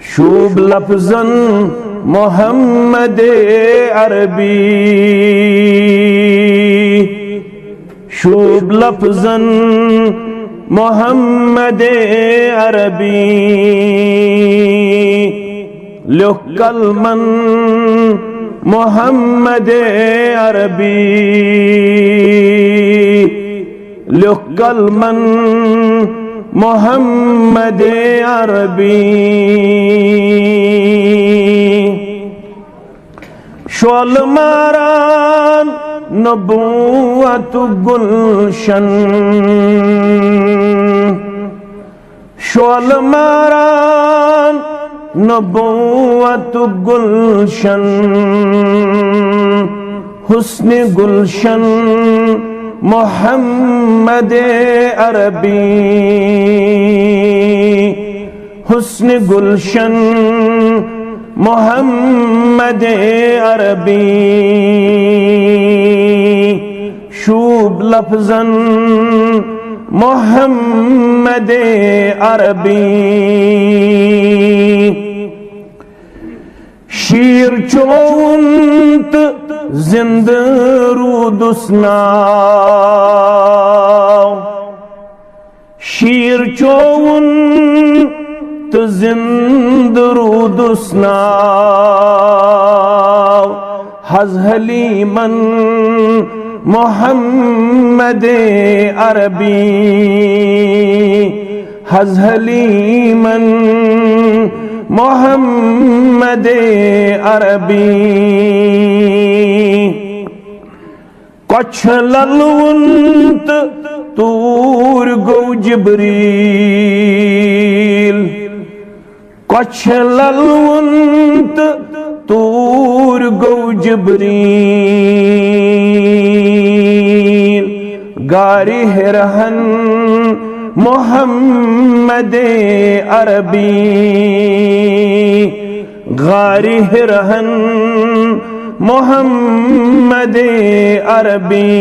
शूब लफ्ज़न मोहम्मद अरबी, शूब लफ्ज़न मोहम्मद अरबी, लिख कलमन मोहम्मद अरबी, लिख कलमन मोहम्मद अरबी। शोल मारान नबूवत गुलशन, शोल मारान नबूवत गुलशन, हुस्न गुलशन मोहम्मद अरबी, हुस्न गुलशन मोहम्मद अरबी, शूब लफ्ज़न मोहम्मद अरबी। शीर चोंत जिंद रूदुस्ना, शीर चोंत जिंद रूदुस्ना, हज़ हलीमन मोहम्मद अरबी, हज़ हलीमन मोहम्मद अरबी। कछ ललवंत तूर गो जिब्रील, कछ ललवंत तूर गो जिब्रील, गारी रहन मोहम्मद अरबी, गारी रहन मोहम्मद अरबी।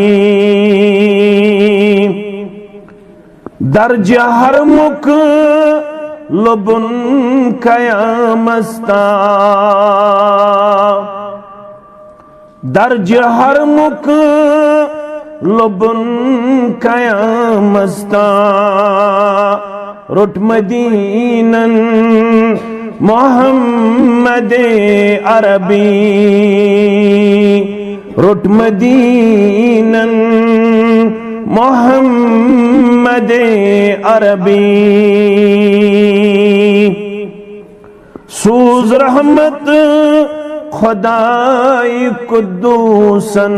दर्ज हर मुख लबुन कयामस्ता, दर्ज हर मुख लबुन कयामस्ता, रुट मदीनन मोहम्मद अरबी, रुट मदीनन मोहम्मद अरबी। सूज रहमत खुदाई कुद्दूसन,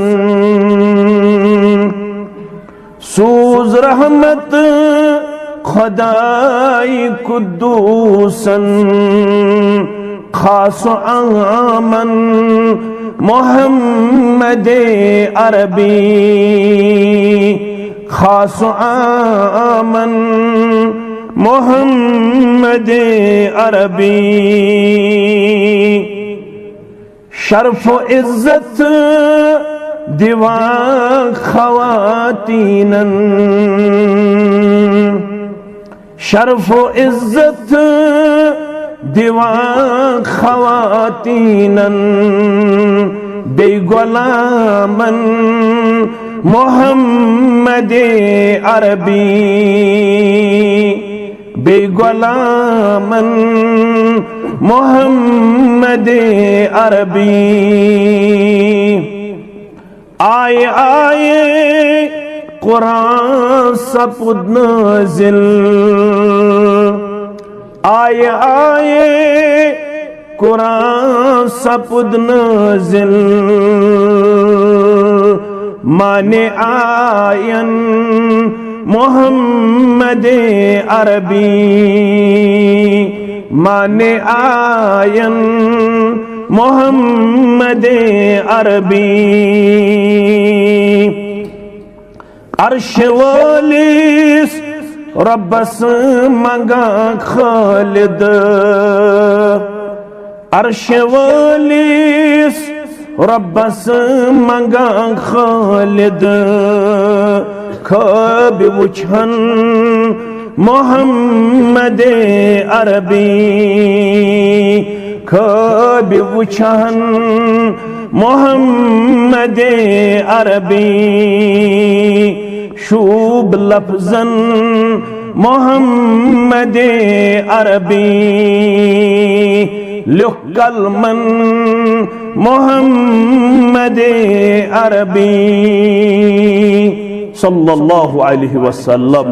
सूज रहमत खुदाई कुद्दूसन, खास आमन मोहम्मद अरबी, खास आमन मोहम्मद अरबी। शर्फ इज्जत दिवा खवातीनन, शर्फ इज्जत दिवा खवातीनन, बेगुलामन मोहम्मद अरबी, बेगुलामन मोहम्मद अरबी। आए आए कुरान सपुद नाज़िल, आए आए कुरान सपुद नाज़िल, माने आयन मोहम्मद अरबी, माने आयन मोहम्मद अरबी। अर्श वालिस रब्बस मंगा खालिद, अर्श वालिस रब्बस मंगा खालिद, ख्वाब वुछन मोहम्मद अरबी, ख्वाब वुछान मोहम्मद अरबी शूब लफ्जन मोहम्मद अरबी लिख कलमन मोहम्मद अरबी सल्लल्लाहु अलैहि वसल्लम।